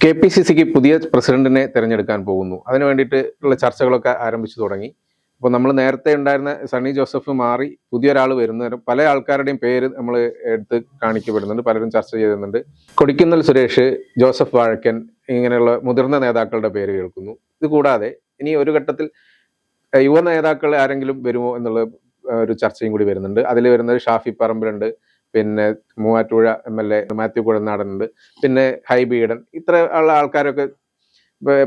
KPCCക്ക് പുതിയ പ്രസിഡന്റിനെ തിരഞ്ഞെടുക്കാൻ പോകുന്നു. അതിനു വേണ്ടിയിട്ടുള്ള ചർച്ചകളൊക്കെ ആരംഭിച്ചു തുടങ്ങി. അപ്പോൾ നമ്മൾ നേരത്തെ ഉണ്ടായിരുന്ന സണ്ണി ജോസഫ് മാറി പുതിയൊരാൾ വരുന്നവരും പല ആൾക്കാരുടെയും പേര് നമ്മൾ എടുത്ത് കാണിക്കപ്പെടുന്നുണ്ട്, പലരും ചർച്ച ചെയ്യുന്നുണ്ട്. കൊടിക്കുന്നിൽ സുരേഷ്, ജോസഫ് വാഴക്കൻ, ഇങ്ങനെയുള്ള മുതിർന്ന നേതാക്കളുടെ പേര് കേൾക്കുന്നു. ഇത് കൂടാതെ ഇനി ഒരു ഘട്ടത്തിൽ യുവ നേതാക്കൾ ആരെങ്കിലും വരുമോ എന്നുള്ള ഒരു ചർച്ചയും കൂടി വരുന്നുണ്ട്. അതിൽ വരുന്നത് ഷാഫി പറമ്പിലുണ്ട്, പിന്നെ മൂവാറ്റുപുഴ MLA മാത്യു കുഴൽനാടനുണ്ട്, പിന്നെ ഹൈബി ഈഡൻ, ഇത്ര ഉള്ള ആൾക്കാരൊക്കെ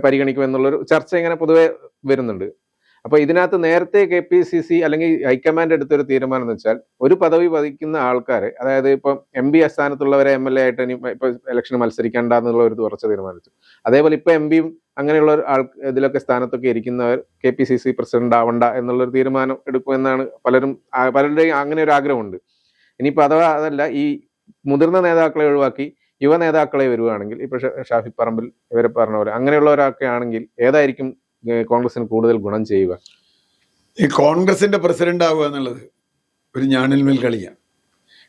പരിഗണിക്കുമെന്നുള്ളൊരു ചർച്ച ഇങ്ങനെ പൊതുവെ വരുന്നുണ്ട്. അപ്പൊ ഇതിനകത്ത് നേരത്തെ KPCC അല്ലെങ്കിൽ ഹൈക്കമാൻഡ് എടുത്തൊരു തീരുമാനം എന്ന് വെച്ചാൽ ഒരു പദവി വഹിക്കുന്ന ആൾക്കാരെ, അതായത് ഇപ്പം MP സ്ഥാനത്തുള്ളവരെ MLA ആയിട്ട് ഇനി ഇപ്പൊ ഇലക്ഷന് മത്സരിക്കേണ്ട എന്നുള്ള ഒരു ഉറച്ച തീരുമാനിച്ചു. അതേപോലെ ഇപ്പൊ MP അങ്ങനെയുള്ള ഇതിലൊക്കെ സ്ഥാനത്തൊക്കെ ഇരിക്കുന്നവർ KPCC പ്രസിഡന്റ് ആവണ്ട എന്നുള്ളൊരു തീരുമാനം എടുക്കുമെന്നാണ് പലരുടെയും അങ്ങനെ ഒരു ആഗ്രഹമുണ്ട്. ഇനിയിപ്പോൾ അഥവാ അതല്ല, ഈ മുതിർന്ന നേതാക്കളെ ഒഴിവാക്കി യുവ നേതാക്കളെ വരുവാണെങ്കിൽ, ഇപ്പൊ ഷാഫി പറമ്പിൽ ഇവരെ പറഞ്ഞ പോലെ അങ്ങനെയുള്ളവരൊക്കെ ആണെങ്കിൽ ഏതായിരിക്കും കോൺഗ്രസിന് കൂടുതൽ ഗുണം ചെയ്യുക? ഈ കോൺഗ്രസിന്റെ പ്രസിഡന്റ് ആവുക എന്നുള്ളത് ഒരു ഞാണിൽമേൽ കളിയാണ്.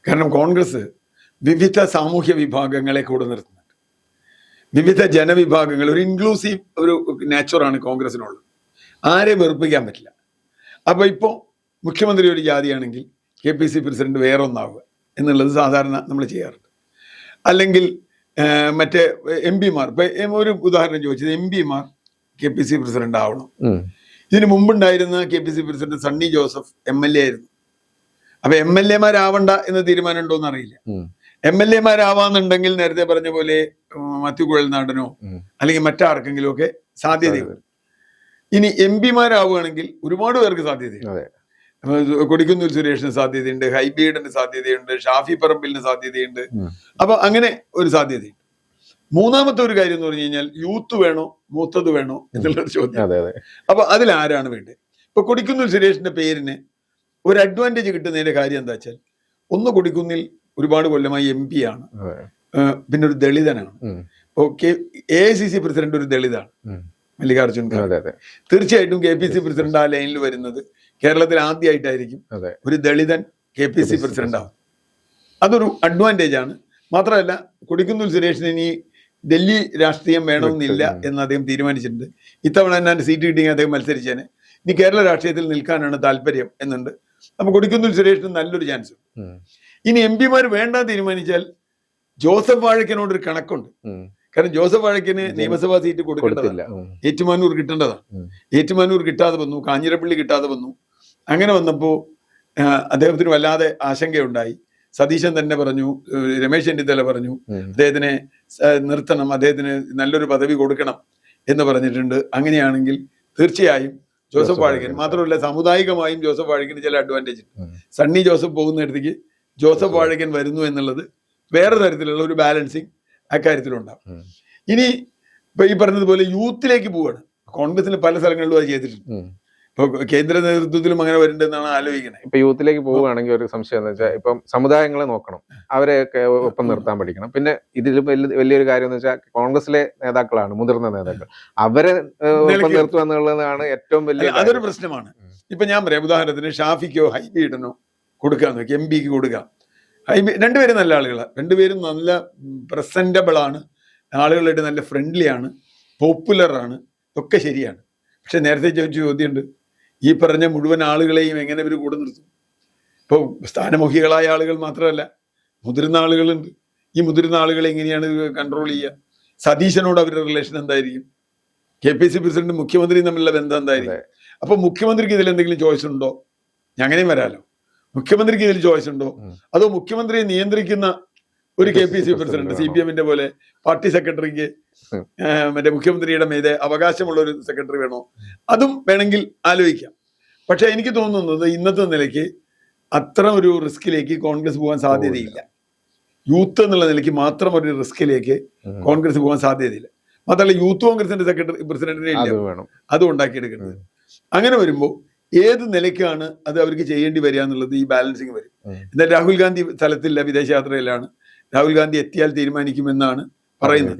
കാരണം കോൺഗ്രസ് വിവിധ സാമൂഹ്യ വിഭാഗങ്ങളെ കൂടെ നിർത്തുന്നുണ്ട്, വിവിധ ജനവിഭാഗങ്ങൾ, ഒരു ഇൻക്ലൂസീവ് ഒരു നാച്ചുറാണ് കോൺഗ്രസിനുള്ളത്. ആരെയും വെറുപ്പിക്കാൻ പറ്റില്ല. അപ്പൊ ഇപ്പോൾ മുഖ്യമന്ത്രി ഒരു ജാതിയാണെങ്കിൽ KPCC പ്രസിഡന്റ് വേറെ ഒന്നാവുക എന്നുള്ളത് സാധാരണ നമ്മൾ ചെയ്യാറുണ്ട്. അല്ലെങ്കിൽ മറ്റേ MP മാർ, ഇപ്പൊ ഒരു ഉദാഹരണം ചോദിച്ചത്, MP മാർ KPCC പ്രസിഡന്റ് ആവണം. ഇതിനു മുമ്പുണ്ടായിരുന്ന KPCC president Sunny Joseph MLA ആയിരുന്നു. അപ്പൊ MLA മാരാവണ്ട എന്ന് തീരുമാനം ഉണ്ടോന്ന് അറിയില്ല. MLA മാരാവാന്നുണ്ടെങ്കിൽ നേരത്തെ പറഞ്ഞ പോലെ മാത്യു കുഴൽനാടനോ അല്ലെങ്കിൽ മറ്റാർക്കെങ്കിലും ഒക്കെ സാധ്യതയുണ്ട്. ഇനി MP മാരാവുകയാണെങ്കിൽ ഒരുപാട് പേർക്ക് സാധ്യതയുണ്ട്. കൊടിക്കുന്നിൽ സുരേഷിന് സാധ്യതയുണ്ട്, ഹൈബി ഈഡന് സാധ്യതയുണ്ട്, ഷാഫി പറമ്പിലിന് സാധ്യതയുണ്ട്. അപ്പൊ അങ്ങനെ ഒരു സാധ്യതയുണ്ട്. മൂന്നാമത്തെ ഒരു കാര്യം എന്ന് പറഞ്ഞു കഴിഞ്ഞാൽ യൂത്ത് വേണോ മൂത്തത് വേണോ എന്നുള്ളൊരു ചോദ്യം. അപ്പൊ അതിലാരാണ് വേണ്ടത്? ഇപ്പൊ കൊടിക്കുന്നിൽ സുരേഷിന്റെ പേരിന് ഒരു അഡ്വാൻറ്റേജ് കിട്ടുന്നതിന്റെ കാര്യം എന്താ വെച്ചാൽ, ഒന്ന് കൊടിക്കുന്നിൽ ഒരുപാട് കൊല്ലമായി MP ആണ്, പിന്നെ ഒരു ദളിതനാണ്. AICC പ്രസിഡന്റ് ഒരു ദളിതാണ്, മല്ലികാർജുൻ ഖാർഗെ. തീർച്ചയായിട്ടും KPCC പ്രസിഡന്റ് ആ ലൈനിൽ വരുന്നത് കേരളത്തിൽ ആദ്യമായിട്ടായിരിക്കും ഒരു ദളിതൻ KPCC പ്രസിഡന്റ് ആവും. അതൊരു അഡ്വാൻറ്റേജ് ആണ്. മാത്രമല്ല, കൊടിക്കുന്നിൽ സുരേഷിന് ഇനി ഡൽഹി രാഷ്ട്രീയം വേണമെന്നില്ല എന്ന് അദ്ദേഹം തീരുമാനിച്ചിട്ടുണ്ട്. ഇത്തവണ തന്നെ സീറ്റ് കിട്ടിയെങ്കിൽ അദ്ദേഹം മത്സരിച്ചേനെ. ഇനി കേരള രാഷ്ട്രീയത്തിൽ നിൽക്കാനാണ് താല്പര്യം എന്നുണ്ട്. അപ്പൊ കൊടിക്കുന്നിൽ സുരേഷിന് നല്ലൊരു ചാൻസ്. ഇനി MP മാർ വേണ്ടാന്ന് തീരുമാനിച്ചാൽ ജോസഫ് വാഴക്കനോടൊരു കണക്കുണ്ട്. കാരണം ജോസഫ് വാഴക്കന് നിയമസഭാ സീറ്റ് കൊടുക്കേണ്ടതല്ല, ഏറ്റുമാനൂർ കിട്ടേണ്ടതാണ്. ഏറ്റുമാനൂർ കിട്ടാതെ വന്നു, കാഞ്ഞിരപ്പള്ളി കിട്ടാതെ വന്നു. അങ്ങനെ വന്നപ്പോ അദ്ദേഹത്തിന് വല്ലാതെ ആശങ്കയുണ്ടായി. സതീശൻ തന്നെ പറഞ്ഞു, രമേശ് ചെന്നിത്തല പറഞ്ഞു അദ്ദേഹത്തിനെ നിർത്തണം, അദ്ദേഹത്തിന് നല്ലൊരു പദവി കൊടുക്കണം എന്ന് പറഞ്ഞിട്ടുണ്ട്. അങ്ങനെയാണെങ്കിൽ തീർച്ചയായും ജോസഫ് വാഴക്കൻ, മാത്രമല്ല സാമുദായികമായും ജോസഫ് വാഴക്കന് ചില അഡ്വാൻറ്റേജ് ഉണ്ട്. സണ്ണി ജോസഫ് പോകുന്നിടത്തേക്ക് ജോസഫ് വാഴക്കൻ വരുന്നു എന്നുള്ളത് വേറെ തരത്തിലുള്ള ഒരു ബാലൻസിങ് അക്കാര്യത്തിലുണ്ടാവും. ഇനി ഇപ്പൊ ഈ പറഞ്ഞതുപോലെ യൂത്തിലേക്ക് പോവാണ്. കോൺഗ്രസിന് പല സ്ഥലങ്ങളിലും അത് ചെയ്തിട്ടുണ്ട്. ഇപ്പൊ കേന്ദ്ര നേതൃത്വത്തിലും അങ്ങനെ വരുന്നുണ്ടെന്നാണ് ആലോചിക്കുന്നത്. ഇപ്പൊ യൂത്തിലേക്ക് പോവുകയാണെങ്കിൽ ഒരു സംശയം എന്ന് വെച്ചാൽ, ഇപ്പം സമുദായങ്ങളെ നോക്കണം, അവരെയൊക്കെ ഒപ്പം നിർത്താൻ പഠിക്കണം. പിന്നെ ഇതിലും വലിയൊരു കാര്യം എന്ന് വെച്ചാൽ കോൺഗ്രസിലെ നേതാക്കളാണ്, മുതിർന്ന നേതാക്കൾ, അവരെ ഒപ്പം നിർത്തുക എന്നുള്ളതാണ് ഏറ്റവും വലിയ. അതൊരു പ്രശ്നമാണ്. ഇപ്പൊ ഞാൻ പറയാം, ഉദാഹരണത്തിന് ഷാഫിക്കോ ഹൈബി ഈഡനോ കൊടുക്കാന്ന് നോക്കി, MP കൊടുക്കാം. രണ്ടുപേരും നല്ല ആളുകളാണ്, രണ്ടുപേരും നല്ല പ്രസന്റബിൾ ആണ്, ആളുകളായിട്ട് നല്ല ഫ്രണ്ട്ലി ആണ്, പോപ്പുലർ ആണ്, ഒക്കെ ശരിയാണ്. പക്ഷെ നേരത്തെ ചോദിച്ച ചോദ്യമുണ്ട്, ഈ പറഞ്ഞ മുഴുവൻ ആളുകളെയും എങ്ങനെ ഇവർ കൂടെ നിർത്തും? ഇപ്പോൾ സ്ഥാനമുഖികളായ ആളുകൾ മാത്രമല്ല, മുതിർന്ന ആളുകളുണ്ട്. ഈ മുതിർന്ന ആളുകളെ എങ്ങനെയാണ് കൺട്രോൾ ചെയ്യുക? സതീശനോട് അവരുടെ റിലേഷൻ എന്തായിരിക്കും? KPCC പ്രസിഡന്റ് മുഖ്യമന്ത്രിയും തമ്മിലുള്ള ബന്ധം എന്തായിരിക്കും? അപ്പൊ മുഖ്യമന്ത്രിക്ക് ഇതിൽ എന്തെങ്കിലും ചോയ്സ് ഉണ്ടോ? അങ്ങനെയും വരാലോ. മുഖ്യമന്ത്രിക്ക് ഇതിൽ ചോയ്സ് ഉണ്ടോ? അതോ മുഖ്യമന്ത്രിയെ നിയന്ത്രിക്കുന്ന ഒരു KPCC പ്രസിഡന്റ്, CPM-ന്റെ പോലെ പാർട്ടി സെക്രട്ടറിക്ക് മറ്റേ മുഖ്യമന്ത്രിയുടെ മീതെ അവകാശമുള്ള ഒരു സെക്രട്ടറി വേണോ? അതും വേണമെങ്കിൽ ആലോചിക്കാം. പക്ഷെ എനിക്ക് തോന്നുന്നത് ഇന്നത്തെ നിലയ്ക്ക് അത്ര ഒരു റിസ്കിലേക്ക് കോൺഗ്രസ് പോകാൻ സാധ്യതയില്ല. യൂത്ത് എന്നുള്ള നിലയ്ക്ക് മാത്രം ഒരു റിസ്കിലേക്ക് കോൺഗ്രസ് പോകാൻ സാധ്യതയില്ല. മാത്രമല്ല, യൂത്ത് കോൺഗ്രസിന്റെ സെക്രട്ടറി പ്രസിഡന്റിനെ ഇല്ല, അതും ഉണ്ടാക്കിയെടുക്കുന്നത്. അങ്ങനെ വരുമ്പോൾ ഏത് നിലയ്ക്കാണ് അത് അവർക്ക് ചെയ്യേണ്ടി വരിക എന്നുള്ളത് ഈ ബാലൻസിങ് വരും. എന്നാൽ രാഹുൽ ഗാന്ധി സ്ഥലത്തില്ല, വിദേശയാത്രയിലാണ്. രാഹുൽ ഗാന്ധി എത്തിയാൽ തീരുമാനിക്കുമെന്നാണ് പറയുന്നത്.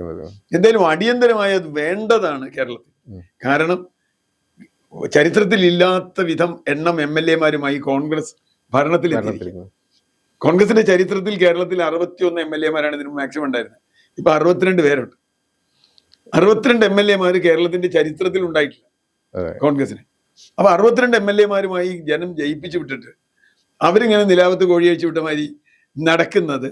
എന്തായാലും അടിയന്തരമായി അത് വേണ്ടതാണ് കേരളത്തിൽ. കാരണം ചരിത്രത്തിൽ ഇല്ലാത്ത വിധം എണ്ണം MLA-മാരുമായി കോൺഗ്രസ് ഭരണത്തിൽ എത്തിയിരിക്കുന്നു. കോൺഗ്രസിന്റെ ചരിത്രത്തിൽ കേരളത്തിൽ 61 MLA-മാരാണ് ഇതിന് മാക്സിമം ഉണ്ടായിരുന്നത്. ഇപ്പൊ 62 പേരുണ്ട്. 62 MLA കേരളത്തിന്റെ ചരിത്രത്തിൽ ഉണ്ടായിട്ടില്ല കോൺഗ്രസിന്. അപ്പൊ 62 MLA ജനം ജയിപ്പിച്ചു വിട്ടിട്ട് അവരിങ്ങനെ നിലാവത്ത് കോഴിയഴിച്ചു വിട്ട മാതിരി നടക്കുന്നത്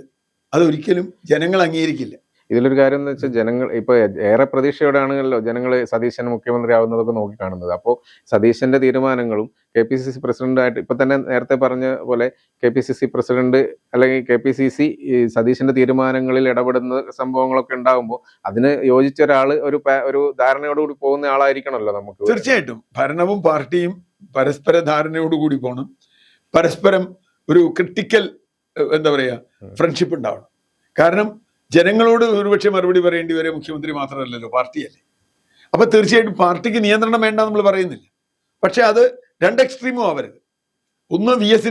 അതൊരിക്കലും ജനങ്ങൾ അംഗീകരിക്കില്ല. ഇതിലൊരു കാര്യം എന്ന് വെച്ചാൽ ജനങ്ങൾ ഇപ്പൊ ഏറെ പ്രതീക്ഷയോടെയാണല്ലോ ജനങ്ങൾ സതീശൻ മുഖ്യമന്ത്രി ആവുന്നതൊക്കെ നോക്കിക്കാണുന്നത്. അപ്പോൾ സതീശന്റെ തീരുമാനങ്ങളും KPCC പ്രസിഡന്റായിട്ട് ഇപ്പൊ തന്നെ നേരത്തെ പറഞ്ഞ പോലെ KPCC പ്രസിഡന്റ് അല്ലെങ്കിൽ KPCC ഈ സതീശന്റെ തീരുമാനങ്ങളിൽ ഇടപെടുന്ന സംഭവങ്ങളൊക്കെ ഉണ്ടാകുമ്പോൾ അതിന് യോജിച്ച ഒരാള് ഒരു ധാരണയോടുകൂടി പോകുന്ന ആളായിരിക്കണമല്ലോ നമുക്ക്. തീർച്ചയായിട്ടും ഭരണവും പാർട്ടിയും പരസ്പര ധാരണയോടുകൂടി പോകണം. പരസ്പരം ഒരു ക്രിട്ടിക്കൽ എന്താ പറയാ ഫ്രണ്ട്ഷിപ്പ് ഉണ്ടാവണം. കാരണം ജനങ്ങളോട് ഒരുപക്ഷെ മറുപടി പറയേണ്ടി വരെ മുഖ്യമന്ത്രി മാത്രമല്ലല്ലോ, പാർട്ടിയല്ലേ. അപ്പൊ തീർച്ചയായിട്ടും പാർട്ടിക്ക് നിയന്ത്രണം വേണ്ട നമ്മൾ പറയുന്നില്ല. പക്ഷെ അത് രണ്ട് എക്സ്ട്രീമും ആവരുത്. ഒന്ന് VS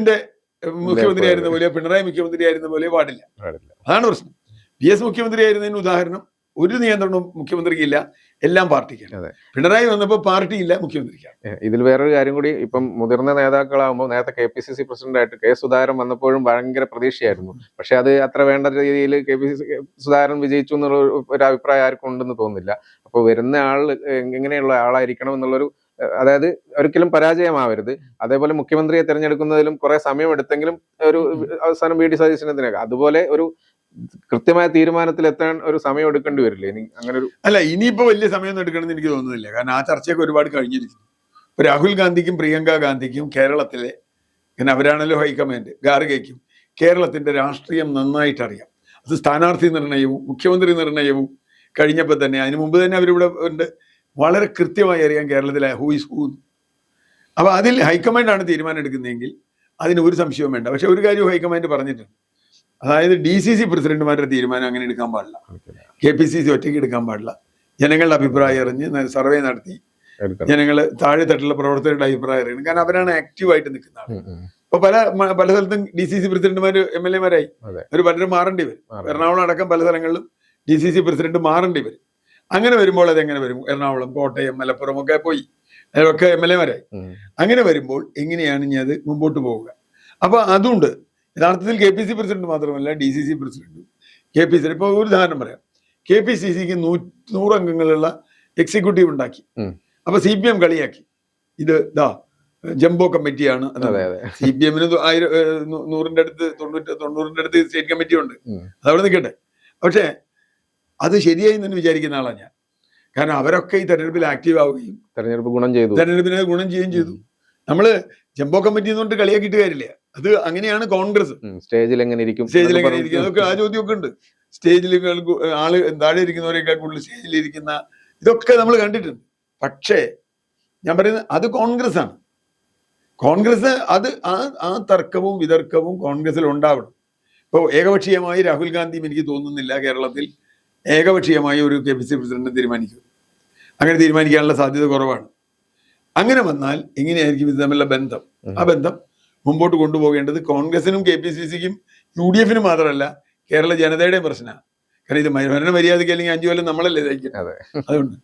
മുഖ്യമന്ത്രി ആയിരുന്ന പോലെ, പിണറായി മുഖ്യമന്ത്രി ആയിരുന്ന പോലെ പാടില്ല. അതാണ് പ്രശ്നം. VS മുഖ്യമന്ത്രി ആയിരുന്നതിന് ഉദാഹരണം ഒരു നിയന്ത്രണവും മുഖ്യമന്ത്രിക്കില്ല, എല്ലാം പാർട്ടിക്കാണ്. പിണറായി വന്നപ്പോൾ പാർട്ടിയില്ല, മുഖ്യമന്ത്രിക്കാണ്. ഇതിൽ വേറൊരു കാര്യം കൂടി, ഇപ്പം മുതിർന്ന നേതാക്കളാകുമ്പോൾ നേരത്തെ KPCC പ്രസിഡന്റായിട്ട് K. സുധാകരൻ വന്നപ്പോഴും ഭയങ്കര പ്രതീക്ഷയായിരുന്നു. പക്ഷെ അത് അത്ര വേണ്ട രീതിയിൽ KPCC സുധാകരൻ വിജയിച്ചു എന്നുള്ള ഒരു അഭിപ്രായം ആർക്കും ഉണ്ടെന്ന് തോന്നുന്നില്ല. അപ്പോൾ വരുന്ന ആൾ എങ്ങനെയുള്ള ആളായിരിക്കണം എന്നുള്ളൊരു, അതായത് ഒരിക്കലും പരാജയമാവരുത്. അതേപോലെ മുഖ്യമന്ത്രിയെ തെരഞ്ഞെടുക്കുന്നതിലും കുറെ സമയം എടുത്തെങ്കിലും ഒരു അവസാനം VD സതീശനത്തിനൊക്കെ അതുപോലെ ഒരു കൃത്യമായ തീരുമാനത്തിൽ എത്താൻ ഒരു സമയം എടുക്കേണ്ടി വരില്ലേ ഇനി? അങ്ങനെ ഒരു ഇനിയിപ്പോ വലിയ സമയമൊന്നും എടുക്കണമെന്ന് എനിക്ക് തോന്നുന്നില്ല. കാരണം ആ ചർച്ചയൊക്കെ ഒരുപാട് കഴിഞ്ഞിരിക്കുന്നു. ഇപ്പൊ രാഹുൽ ഗാന്ധിക്കും പ്രിയങ്ക ഗാന്ധിക്കും കേരളത്തിലെ, പിന്നെ അവരാണല്ലോ ഹൈക്കമാൻഡ്, ഗാർഗയ്ക്കും കേരളത്തിന്റെ രാഷ്ട്രീയം നന്നായിട്ട് അറിയാം. അത് സ്ഥാനാർത്ഥി നിർണയവും മുഖ്യമന്ത്രി നിർണയവും കഴിഞ്ഞപ്പോൾ തന്നെ, അതിനു മുമ്പ് തന്നെ അവരിവിടെ ഉണ്ട്, വളരെ കൃത്യമായി അറിയാം കേരളത്തിലെ ഹൂ ഇസ് ഹൂ. അപ്പൊ അതിൽ ഹൈക്കമാൻഡാണ് തീരുമാനം എടുക്കുന്നതെങ്കിൽ അതിന് ഒരു സംശയവും വേണ്ട. പക്ഷെ ഒരു കാര്യം ഹൈക്കമാൻഡ് പറഞ്ഞിട്ടുണ്ട്, അതായത് DCC പ്രസിഡന്റുമാരുടെ തീരുമാനം അങ്ങനെ എടുക്കാൻ പാടില്ല, KPCC ഒറ്റയ്ക്ക് എടുക്കാൻ പാടില്ല. ജനങ്ങളുടെ അഭിപ്രായം അറിഞ്ഞ് സർവേ നടത്തി ജനങ്ങൾ താഴെ തട്ടിലുള്ള പ്രവർത്തകരുടെ അഭിപ്രായം അറിയണം. കാരണം അവരാണ് ആക്റ്റീവായിട്ട് നിൽക്കുന്ന ആൾ. ഇപ്പൊ പല സ്ഥലത്തും DCC പ്രസിഡന്റുമാര് MLA ഒരു പലരും മാറേണ്ടി വരും. എറണാകുളം അടക്കം പല സ്ഥലങ്ങളിലും DCC പ്രസിഡന്റ് മാറേണ്ടി വരും. അങ്ങനെ വരുമ്പോൾ അതെങ്ങനെ വരും? എറണാകുളം, കോട്ടയം, മലപ്പുറം ഒക്കെ പോയി അതിലൊക്കെ MLA അങ്ങനെ വരുമ്പോൾ എങ്ങനെയാണ് ഇനി അത് മുമ്പോട്ട് പോവുക? അപ്പൊ അതുകൊണ്ട് യഥാർത്ഥത്തിൽ KPCC പ്രസിഡന്റ് മാത്രമല്ല DCC പ്രസിഡന്റും KPCC. ഇപ്പൊ ഒരു ഉദാഹരണം പറയാം, KPCCക്ക് 100 അംഗങ്ങളുള്ള എക്സിക്യൂട്ടീവ് ഉണ്ടാക്കി. അപ്പൊ CPM കളിയാക്കി, ഇത് ജംബോ കമ്മിറ്റിയാണ്. CPM-ന് 100-ന്റെ അടുത്ത് 90-ന്റെ അടുത്ത് സ്റ്റേറ്റ് കമ്മിറ്റി ഉണ്ട്, അതവിടെ നിൽക്കട്ടെ. പക്ഷെ അത് ശരിയായി തന്നെ വിചാരിക്കുന്ന ആളാണ് ഞാൻ. കാരണം അവരൊക്കെ ഈ തെരഞ്ഞെടുപ്പിൽ ആക്റ്റീവ് ആവുകയും തെരഞ്ഞെടുപ്പിനെ ഗുണം ചെയ്യുകയും ചെയ്തു. നമ്മള് ജംബോ കമ്മിറ്റി എന്നുകൊണ്ട് കളിയാക്കിയിട്ട് കാര്യമില്ല. അത് അങ്ങനെയാണ് കോൺഗ്രസ്. സ്റ്റേജിൽ എങ്ങനെ ഇരിക്കും, അതൊക്കെ ആ ചോദ്യമൊക്കെ ഉണ്ട്. സ്റ്റേജിൽ ആള് താഴെ ഇരിക്കുന്നവരെക്കാൾ കൂടുതൽ സ്റ്റേജിലിരിക്കുന്ന ഇതൊക്കെ നമ്മൾ കണ്ടിട്ടുണ്ട്. പക്ഷേ ഞാൻ പറയുന്നത് അത് കോൺഗ്രസ് ആണ്. കോൺഗ്രസ് അത് ആ തർക്കവും വിതർക്കവും കോൺഗ്രസിൽ ഉണ്ടാവണം. ഇപ്പോൾ ഏകപക്ഷീയമായി രാഹുൽ ഗാന്ധിയും എനിക്ക് തോന്നുന്നില്ല കേരളത്തിൽ ഏകപക്ഷീയമായി ഒരു KPCC പ്രസിഡന്റ് തീരുമാനിക്കും. അങ്ങനെ തീരുമാനിക്കാനുള്ള സാധ്യത കുറവാണ്. അങ്ങനെ വന്നാൽ എങ്ങനെയായിരിക്കും ഇത് തമ്മിലുള്ള ബന്ധം? ആ ബന്ധം മുമ്പോട്ട് കൊണ്ടുപോകേണ്ടത് കോൺഗ്രസിനും KPCCക്കും UDF-നും മാത്രമല്ല, കേരള ജനതയുടെയും പ്രശ്നമാണ്. കാരണം ഇത് ഭരണ മര്യാദയ്ക്ക് അല്ലെങ്കിൽ 5 കൊല്ലം നമ്മളല്ലേ തയ്ക്കുന്നത്. അതുകൊണ്ട്